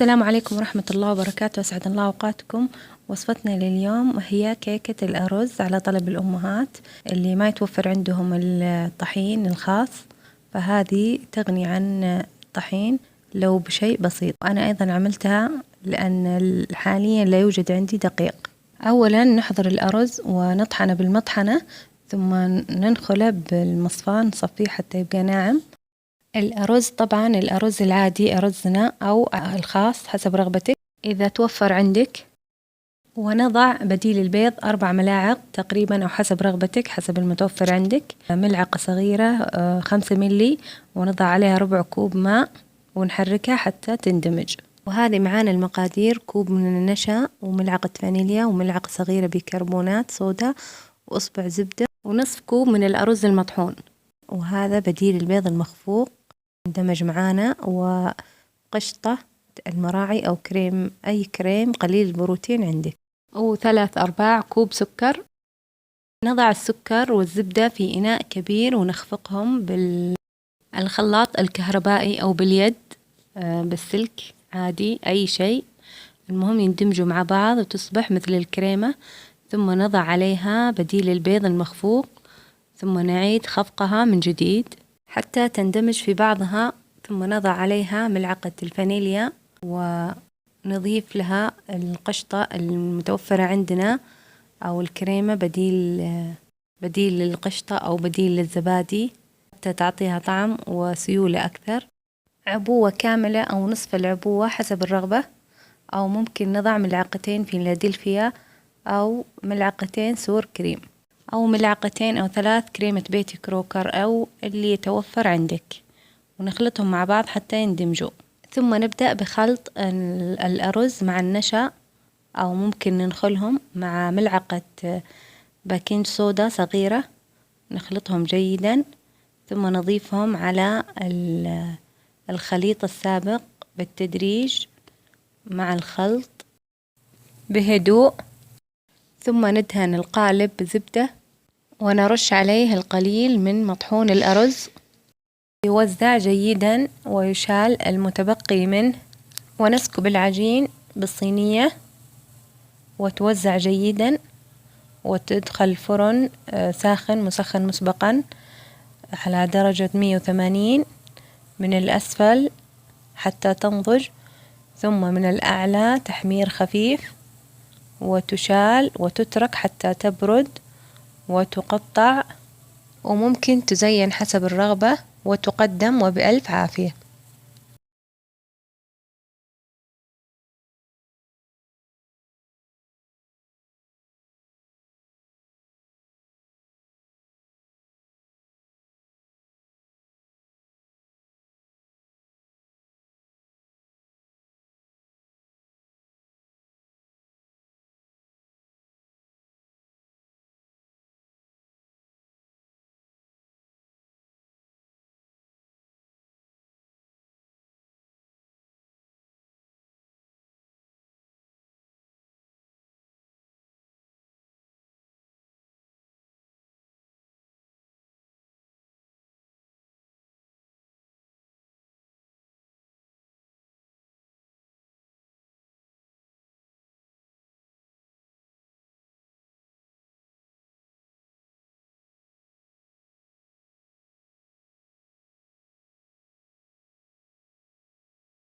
السلام عليكم ورحمة الله وبركاته، أسعد الله أوقاتكم. وصفتنا لليوم هي كيكة الأرز على طلب الأمهات اللي ما يتوفر عندهم الطحين الخاص، فهذه تغني عن الطحين لو بشيء بسيط. وأنا أيضا عملتها لأن حاليا لا يوجد عندي دقيق. أولا نحضر الأرز ونطحنه بالمطحنة، ثم ننخله بالمصفاة نصفيه حتى يبقى ناعم. الأرز طبعا الأرز العادي أرزنا أو الخاص حسب رغبتك إذا توفر عندك، ونضع بديل البيض 4 ملاعق تقريبا أو حسب رغبتك حسب المتوفر عندك. ملعقة صغيرة 5 ملي، ونضع عليها ربع كوب ماء ونحركها حتى تندمج. وهذه معانا المقادير: كوب من النشا، وملعقة فانيليا، وملعقة صغيرة بيكربونات صودا، وإصبع زبدة، ونصف كوب من الأرز المطحون. وهذا بديل البيض المخفوق اندمج معانا، وقشطة المراعي أو كريم، أي كريم قليل البروتين عندك، و3/4 كوب سكر. نضع السكر والزبدة في إناء كبير ونخفقهم بالخلاط الكهربائي أو باليد، بالسلك عادي أي شيء، المهم يندمجوا مع بعض وتصبح مثل الكريمة. ثم نضع عليها بديل البيض المخفوق، ثم نعيد خفقها من جديد حتى تندمج في بعضها. ثم نضع عليها ملعقة الفانيليا، ونضيف لها القشطة المتوفرة عندنا أو الكريمة بديل للقشطة أو بديل للزبادي حتى تعطيها طعم وسيولة أكثر. عبوة كاملة أو نصف العبوة حسب الرغبة، أو ممكن نضع ملعقتين فيلادلفيا، أو ملعقتين سور كريم، أو ملعقتين أو 3 كريمة بيتي كروكر أو اللي يتوفر عندك، ونخلطهم مع بعض حتى يندمجوا. ثم نبدأ بخلط الأرز مع النشا، أو ممكن ننخلهم مع ملعقة باكنج صودا صغيرة، نخلطهم جيدا، ثم نضيفهم على الخليط السابق بالتدريج مع الخلط بهدوء. ثم ندهن القالب بزبدة، ونرش عليه القليل من مطحون الأرز، يوزع جيدا ويشال المتبقي منه، ونسكب العجين بالصينية وتوزع جيدا، وتدخل الفرن ساخن مسخن مسبقا على درجة 180 من الأسفل حتى تنضج، ثم من الأعلى تحمير خفيف، وتشال وتترك حتى تبرد وتقطع، وممكن تزين حسب الرغبة وتقدم، وبألف عافية.